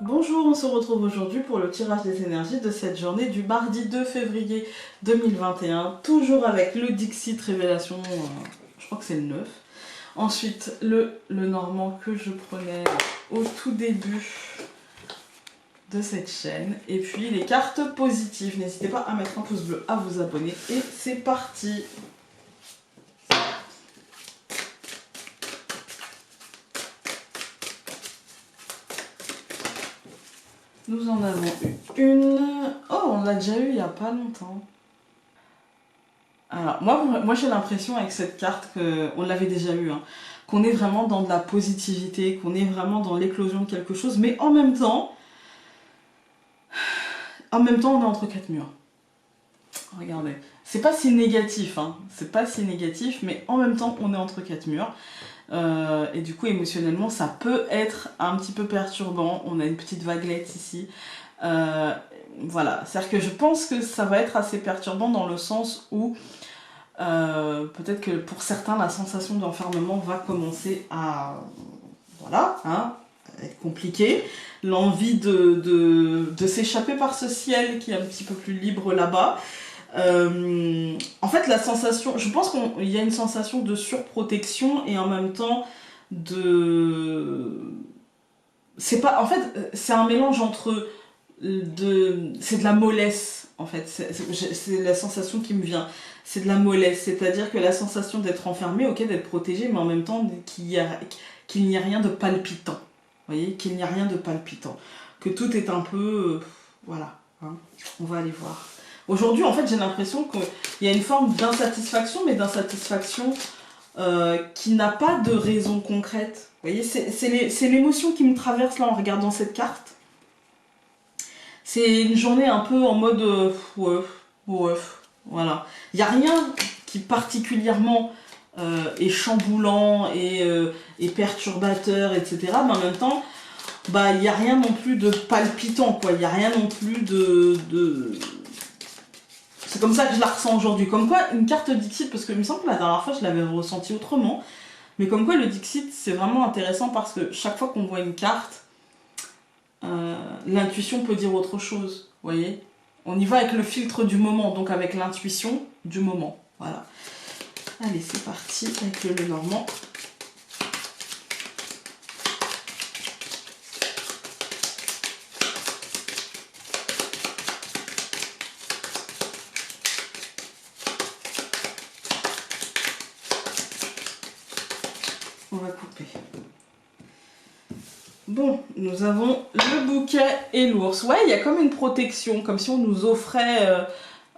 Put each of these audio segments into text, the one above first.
Bonjour, on se retrouve aujourd'hui pour le tirage des énergies de cette journée du mardi 2 février 2021, toujours avec le Dixit Révélation, je crois que c'est le 9. Ensuite, le Normand que je prenais au tout début de cette chaîne. Et puis les cartes positives. N'hésitez pas à mettre un pouce bleu, à vous abonner. Et c'est parti! Nous en avons eu une. Oh, on l'a déjà eu il n'y a pas longtemps. Alors, moi j'ai l'impression avec cette carte qu'on l'avait déjà eu, hein, qu'on est vraiment dans de la positivité, qu'on est vraiment dans l'éclosion de quelque chose, mais en même temps on est entre quatre murs. Regardez, c'est pas si négatif, hein, c'est pas si négatif, mais en même temps on est entre quatre murs. Et du coup émotionnellement ça peut être un petit peu perturbant. On a une petite vaguelette ici. Voilà, c'est-à-dire que je pense que ça va être assez perturbant dans le sens où peut-être que pour certains la sensation d'enfermement va commencer à voilà, hein, être compliquée. L'envie de s'échapper par ce ciel qui est un petit peu plus libre là-bas. En fait, la sensation, je pense qu'il y a une sensation de surprotection et en même temps de. C'est pas. En fait, c'est un mélange entre. C'est de la mollesse, en fait. C'est la sensation qui me vient. C'est de la mollesse, c'est-à-dire que la sensation d'être enfermé, ok, d'être protégé, mais en même temps qu'il n'y a rien de palpitant. Vous voyez, qu'il n'y a rien de palpitant. Que tout est un peu. Voilà. Hein. On va aller voir. Aujourd'hui, en fait, j'ai l'impression qu'il y a une forme d'insatisfaction, mais d'insatisfaction qui n'a pas de raison concrète. Vous voyez, c'est l'émotion qui me traverse là en regardant cette carte. C'est une journée un peu en mode ouais, voilà. Il n'y a rien qui particulièrement est chamboulant et perturbateur, etc. Mais en même temps, bah, il n'y a rien non plus de palpitant, quoi. Il n'y a rien non plus de... C'est comme ça que je la ressens aujourd'hui. Comme quoi, une carte Dixit, parce que il me semble que la dernière fois je l'avais ressenti autrement, mais comme quoi le Dixit c'est vraiment intéressant parce que chaque fois qu'on voit une carte, l'intuition peut dire autre chose. Vous voyez, on y va avec le filtre du moment, donc avec l'intuition du moment. Voilà. Allez, c'est parti avec le Normand. On va couper. Bon, nous avons le bouquet et l'ours. Ouais, il y a comme une protection, comme si on nous offrait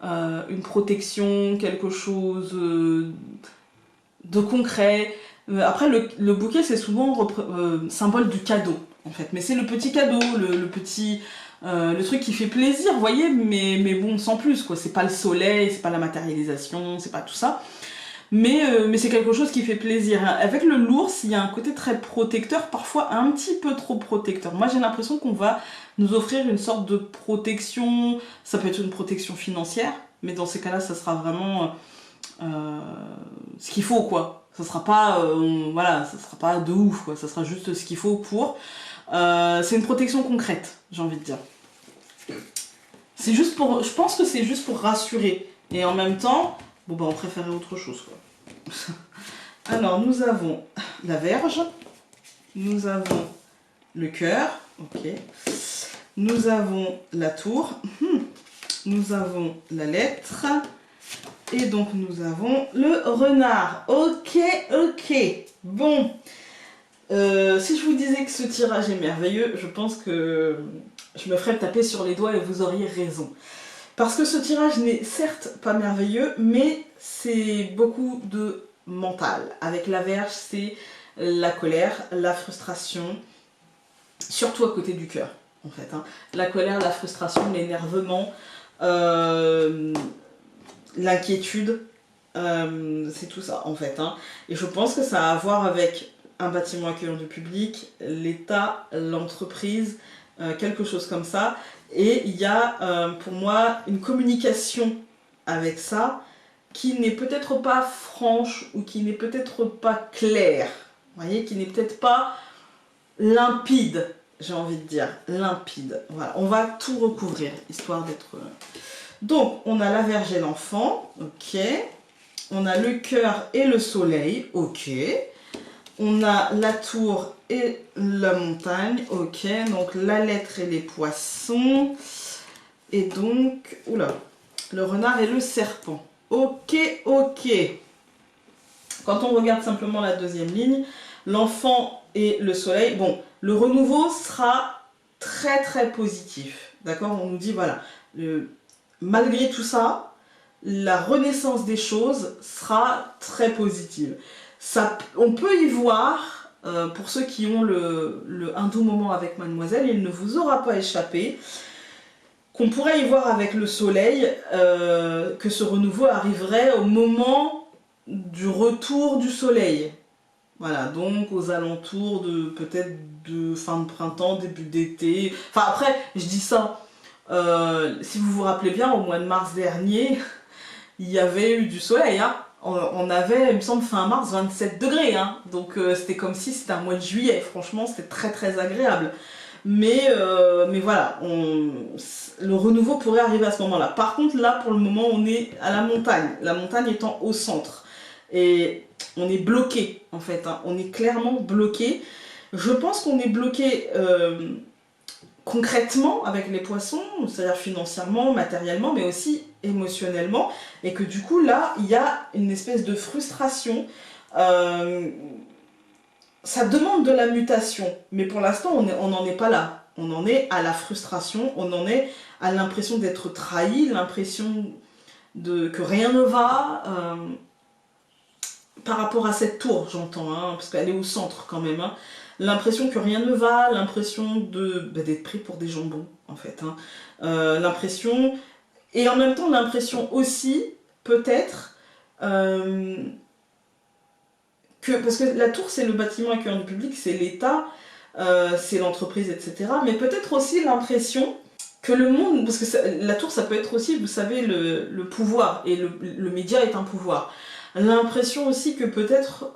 une protection, quelque chose de concret. Après, le bouquet, c'est souvent symbole du cadeau, en fait. Mais c'est le petit cadeau, le petit... le truc qui fait plaisir, vous voyez, mais bon, sans plus, quoi. C'est pas le soleil, c'est pas la matérialisation, c'est pas tout ça. Mais c'est quelque chose qui fait plaisir. Avec le l'ours, il y a un côté très protecteur, parfois un petit peu trop protecteur. Moi, j'ai l'impression qu'on va nous offrir une sorte de protection. Ça peut être une protection financière, mais dans ces cas-là, ça sera vraiment ce qu'il faut, quoi. Ça sera pas, voilà, ça sera pas de ouf, quoi. Ça sera juste ce qu'il faut pour. C'est une protection concrète, j'ai envie de dire. C'est juste pour, je pense que c'est juste pour rassurer. Et en même temps, bon bah on préférait autre chose, quoi. Alors, nous avons la Vierge, nous avons le cœur, ok, nous avons la tour, nous avons la lettre, et donc nous avons le renard. Ok, bon. Si je vous disais que ce tirage est merveilleux, je pense que je me ferais taper sur les doigts et vous auriez raison. Parce que ce tirage n'est certes pas merveilleux, mais c'est beaucoup de mental. Avec la Vierge, c'est la colère, la frustration, surtout à côté du cœur, en fait. Hein. La colère, la frustration, l'énervement, l'inquiétude, c'est tout ça, en fait. Hein. Et je pense que ça a à voir avec un bâtiment accueillant du public, l'État, l'entreprise, quelque chose comme ça. Et il y a pour moi une communication avec ça qui n'est peut-être pas franche ou qui n'est peut-être pas claire, vous voyez, qui n'est peut-être pas limpide. j'ai envie de dire, limpide. Voilà, on va tout recouvrir, histoire d'être... Donc, on a la Vierge et l'enfant, ok. On a le cœur et le soleil, ok. On a la tour et la montagne, ok. Donc, la lettre et les poissons. Et donc, oula, le renard et le serpent. Ok, ok. Quand on regarde simplement la deuxième ligne, l'enfant et le soleil, bon, le renouveau sera très très positif. D'accord? On nous dit, voilà, malgré tout ça, la renaissance des choses sera très positive. Ça, on peut y voir, pour ceux qui ont le un doux moment avec Mademoiselle, il ne vous aura pas échappé, qu'on pourrait y voir avec le soleil, que ce renouveau arriverait au moment du retour du soleil. Voilà, donc aux alentours de peut-être de fin de printemps, début d'été. Enfin après, je dis ça, si vous vous rappelez bien, au mois de mars dernier, il y avait eu du soleil, hein. On avait, il me semble, fin mars, 27 degrés, hein. Donc c'était comme si c'était un mois de juillet. Franchement, c'était très très agréable. Mais voilà, le renouveau pourrait arriver à ce moment-là. Par contre, là, pour le moment, on est à la montagne étant au centre. Et on est bloqué, en fait, hein. On est clairement bloqué. Je pense qu'on est bloqué concrètement avec les poissons, c'est-à-dire financièrement, matériellement, mais aussi émotionnellement. Et que du coup, là, il y a une espèce de frustration. Ça demande de la mutation, mais pour l'instant, on n'en est pas là. On en est à la frustration, on en est à l'impression d'être trahi, l'impression que rien ne va. Par rapport à cette tour, j'entends, hein, parce qu'elle est au centre quand même. Hein. L'impression que rien ne va, l'impression d'être pris pour des jambons, en fait. Hein. L'impression... Et en même temps, l'impression aussi, peut-être... parce que la tour, c'est le bâtiment accueillant du public, c'est l'État, c'est l'entreprise, etc. Mais peut-être aussi l'impression que le monde, parce que la tour, ça peut être aussi, vous savez, le pouvoir, et le média est un pouvoir. L'impression aussi que peut-être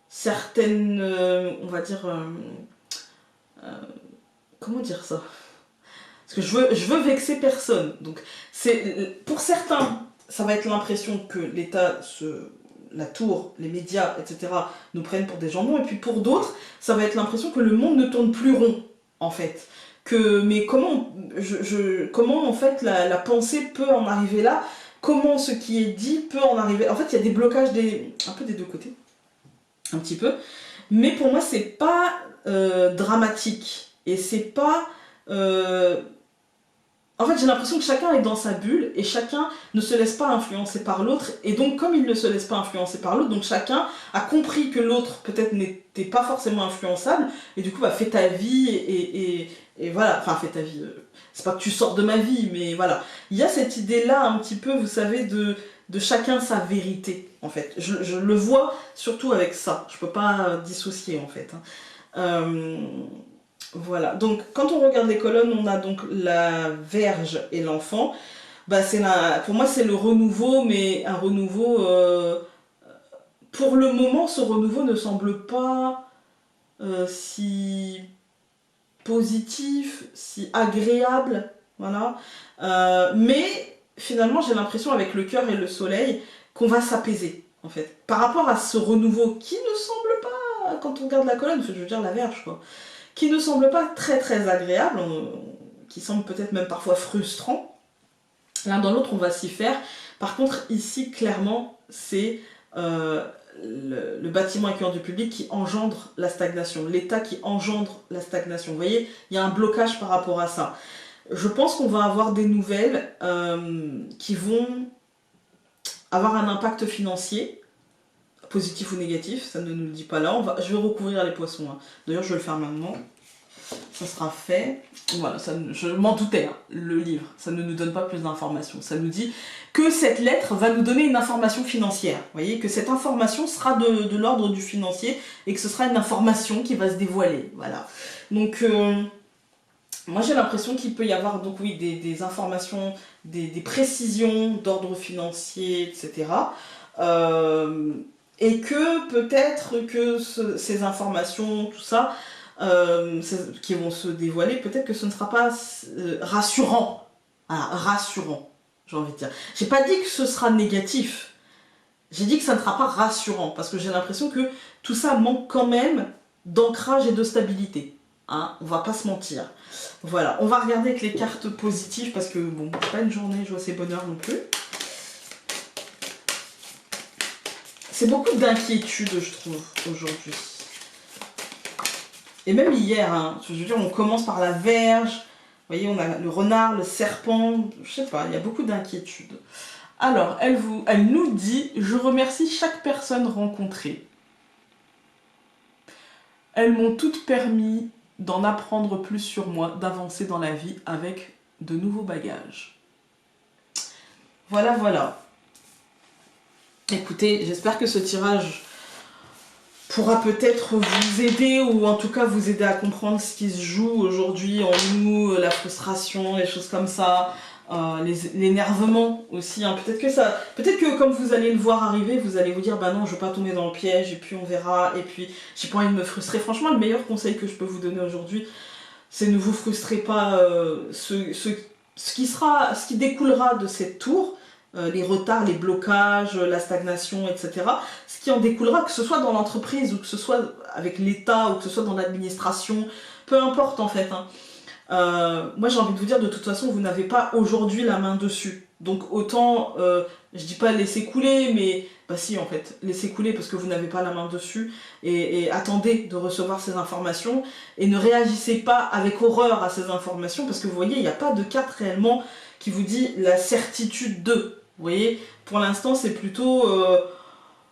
certaines, on va dire, comment dire ça? Parce que je veux vexer personne. Donc, pour certains, ça va être l'impression que l'État la tour, les médias, etc., nous prennent pour des jambons, et puis pour d'autres, ça va être l'impression que le monde ne tourne plus rond, en fait. Mais comment, comment en fait, la pensée peut en arriver là? Comment ce qui est dit peut en arriver... En fait, il y a des blocages un peu des deux côtés, un petit peu. Mais pour moi, c'est pas dramatique. Et c'est pas... En fait, j'ai l'impression que chacun est dans sa bulle et chacun ne se laisse pas influencer par l'autre. Et donc, comme il ne se laisse pas influencer par l'autre, donc chacun a compris que l'autre, peut-être, n'était pas forcément influençable. Et du coup, bah, fais ta vie et voilà. Enfin, fais ta vie. C'est pas que tu sors de ma vie, mais voilà. Il y a cette idée-là, un petit peu, vous savez, de chacun sa vérité, en fait. Je le vois surtout avec ça. Je peux pas dissocier, en fait. Voilà, donc quand on regarde les colonnes, on a donc la Vierge et l'enfant. Bah, pour moi, c'est le renouveau, mais un renouveau... pour le moment, ce renouveau ne semble pas si positif, si agréable, voilà. Mais finalement, j'ai l'impression, avec le cœur et le soleil, qu'on va s'apaiser, en fait. Par rapport à ce renouveau qui ne semble pas, quand on regarde la colonne, je veux dire la Vierge, quoi, qui ne semble pas très très agréable, qui semble peut-être même parfois frustrant. L'un dans l'autre, on va s'y faire. Par contre, ici, clairement, c'est le bâtiment accueillant du public qui engendre la stagnation, l'État qui engendre la stagnation. Vous voyez, il y a un blocage par rapport à ça. Je pense qu'on va avoir des nouvelles qui vont avoir un impact financier, positif ou négatif, ça ne nous le dit pas là. Je vais recouvrir les poissons. Hein. D'ailleurs, je vais le faire maintenant. Ça sera fait. Voilà, je m'en doutais, hein, le livre. Ça ne nous donne pas plus d'informations. Ça nous dit que cette lettre va nous donner une information financière. Vous voyez, que cette information sera de l'ordre du financier et que ce sera une information qui va se dévoiler. Voilà. Donc, moi j'ai l'impression qu'il peut y avoir, donc oui, des informations, des précisions d'ordre financier, etc. Et que peut-être que ces informations, tout ça, qui vont se dévoiler, peut-être que ce ne sera pas rassurant. Voilà, rassurant, j'ai envie de dire. J'ai pas dit que ce sera négatif. J'ai dit que ça ne sera pas rassurant, parce que j'ai l'impression que tout ça manque quand même d'ancrage et de stabilité. Hein, on va pas se mentir. Voilà, on va regarder avec les cartes positives, parce que bon, c'est pas une journée joie et bonheur non plus. C'est beaucoup d'inquiétude, je trouve, aujourd'hui. Et même hier, hein, je veux dire, on commence par la Vierge. Vous voyez, on a le renard, le serpent. Je sais pas, il y a beaucoup d'inquiétude. Alors, elle nous dit « Je remercie chaque personne rencontrée. Elles m'ont toutes permis d'en apprendre plus sur moi, d'avancer dans la vie avec de nouveaux bagages. » Voilà, voilà. Écoutez, j'espère que ce tirage pourra peut-être vous aider, ou en tout cas vous aider à comprendre ce qui se joue aujourd'hui en nous, la frustration, les choses comme ça, l'énervement aussi. Hein. Peut-être que comme vous allez le voir arriver, vous allez vous dire bah non, je veux pas tomber dans le piège, et puis on verra, et puis j'ai pas envie de me frustrer. Franchement, le meilleur conseil que je peux vous donner aujourd'hui, c'est ne vous frustrez pas. Ce qui découlera de cette tour, les retards, les blocages, la stagnation, etc. Ce qui en découlera, que ce soit dans l'entreprise, ou que ce soit avec l'État, ou que ce soit dans l'administration, peu importe en fait. Hein. Moi j'ai envie de vous dire, de toute façon, vous n'avez pas aujourd'hui la main dessus. Donc autant, je dis pas laisser couler, mais bah si en fait, laissez couler parce que vous n'avez pas la main dessus, et attendez de recevoir ces informations, et ne réagissez pas avec horreur à ces informations, parce que vous voyez, il n'y a pas de carte réellement qui vous dit la certitude de. Vous voyez, pour l'instant, c'est plutôt...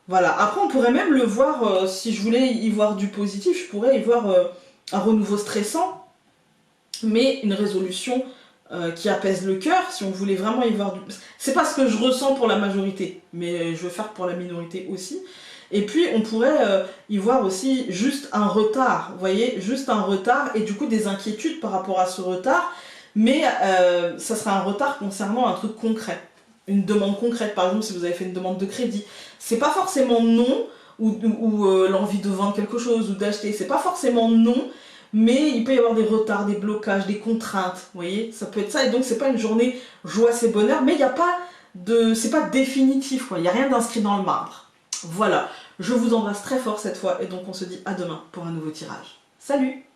voilà. Après, on pourrait même le voir, si je voulais y voir du positif, je pourrais y voir un renouveau stressant, mais une résolution qui apaise le cœur, si on voulait vraiment y voir du... C'est pas ce que je ressens pour la majorité, mais je veux faire pour la minorité aussi. Et puis, on pourrait y voir aussi juste un retard, vous voyez, juste un retard, et du coup, des inquiétudes par rapport à ce retard, mais ça sera un retard concernant un truc concret. Une demande concrète, par exemple si vous avez fait une demande de crédit, c'est pas forcément non, ou l'envie de vendre quelque chose, ou d'acheter, c'est pas forcément non, mais il peut y avoir des retards, des blocages, des contraintes, vous voyez, ça peut être ça, et donc c'est pas une journée joie et bonheur, mais il n'y a pas de... c'est pas définitif, quoi, il n'y a rien d'inscrit dans le marbre. Voilà, je vous embrasse très fort cette fois, et donc on se dit à demain pour un nouveau tirage. Salut!